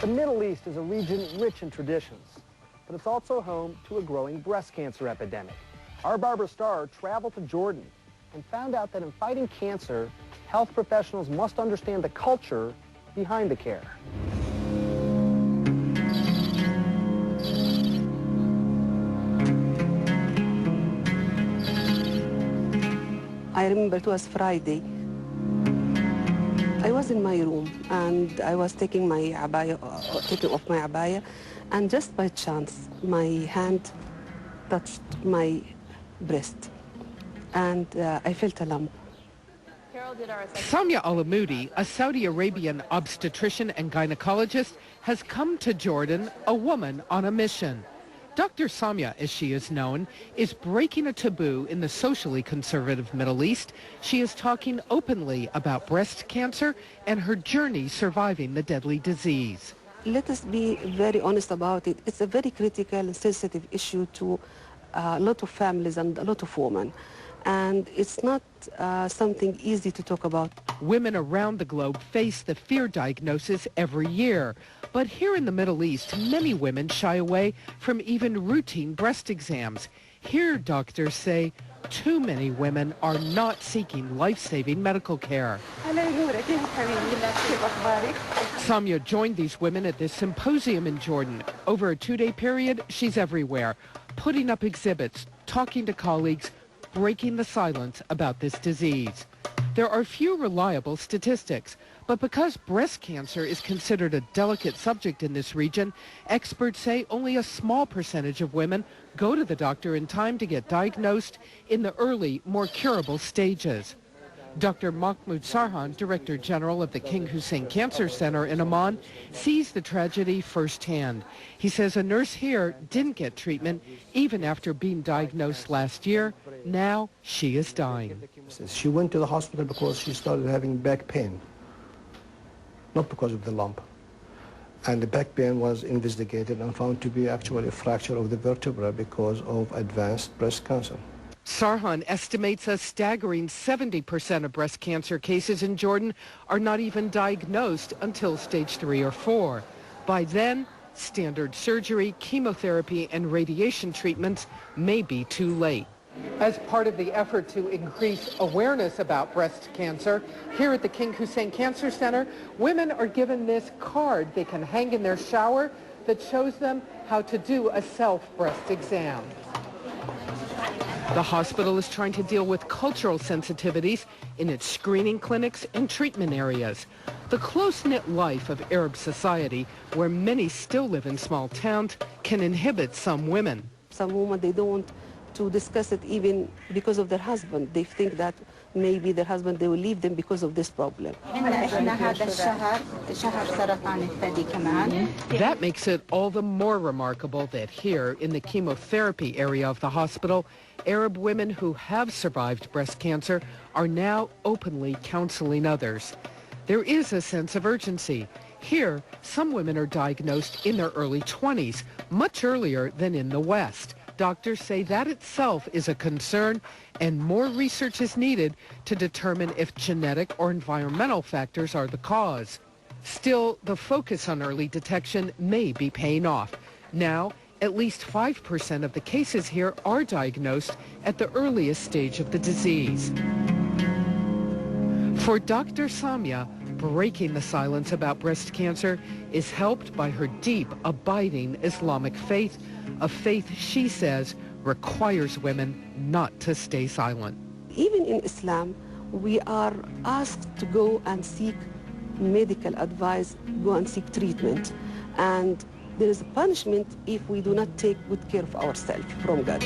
The Middle East is a region rich in traditions, but it's also home to a growing breast cancer epidemic. Our Barbara Starr traveled to Jordan and found out that in fighting cancer, health professionals must understand the culture behind the care. I remember it was Friday. I was in my room and I was taking my abaya, taking off my abaya, and just by chance my hand touched my breast and I felt a lump. D.سامية العمودي, a Saudi Arabian obstetrician and gynecologist, has come to Jordan, a woman on a mission. Dr. Samia, as she is known, is breaking a taboo in the socially conservative Middle East. She is talking openly about breast cancer and her journey surviving the deadly disease. Let us be very honest about it. It's a very critical and sensitive issue to a lot of families and a lot of women. And it's not something easy to talk about. Women around the globe face the fear diagnosis every year. But here in the Middle East, many women shy away from even routine breast exams. Here, doctors say, too many women are not seeking life-saving medical care. Samia joined these women at this symposium in Jordan. Over a 2-day period, she's everywhere, putting up exhibits, talking to colleagues, breaking the silence about this disease. There are few reliable statistics, but because breast cancer is considered a delicate subject in this region, experts say only a small percentage of women go to the doctor in time to get diagnosed in the early, more curable stages. Dr. Mahmoud Sarhan, Director General of the King Hussein Cancer Center in Amman, sees the tragedy firsthand. He says a nurse here didn't get treatment even after being diagnosed last year. Now she is dying. She went to the hospital because she started having back pain, not because of the lump. And the back pain was investigated and found to be actually a fracture of the vertebra because of advanced breast cancer. Sarhan estimates a staggering 70% of breast cancer cases in Jordan are not even diagnosed until stage 3 or 4. By then, standard surgery, chemotherapy, and radiation treatments may be too late. As part of the effort to increase awareness about breast cancer, here at the King Hussein Cancer Center, women are given this card they can hang in their shower that shows them how to do a self-breast exam. The hospital is trying to deal with cultural sensitivities in its screening clinics and treatment areas. The close-knit life of Arab society, where many still live in small towns, can inhibit some women. Some women, they don't want to discuss it even because of their husband. They think that maybe their husband, they will leave them because of this problem. That makes it all the more remarkable that here in the chemotherapy area of the hospital, Arab women who have survived breast cancer are now openly counseling others. There is a sense of urgency. Here, some women are diagnosed in their early 20s, much earlier than in the West. Doctors say that itself is a concern, and more research is needed to determine if genetic or environmental factors are the cause. Still, the focus on early detection may be paying off. Now, at least 5% of the cases here are diagnosed at the earliest stage of the disease. For Dr. Samia, breaking the silence about breast cancer is helped by her deep, abiding Islamic faith, a faith she says requires women not to stay silent. Even in Islam, we are asked to go and seek medical advice, go and seek treatment. And there is a punishment if we do not take good care of ourselves from God.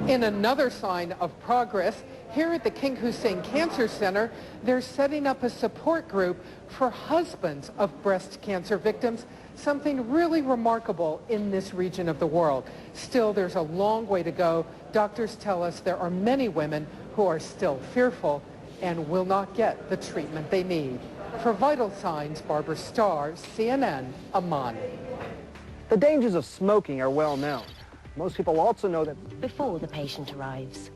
In another sign of progress, here at the King Hussein Cancer Center, they're setting up a support group for husbands of breast cancer victims, something really remarkable in this region of the world. Still, there's a long way to go. Doctors tell us there are many women who are still fearful and will not get the treatment they need. For Vital Signs, Barbara Starr, CNN, Amman. The dangers of smoking are well known. Most people also know that before the patient arrives,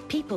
people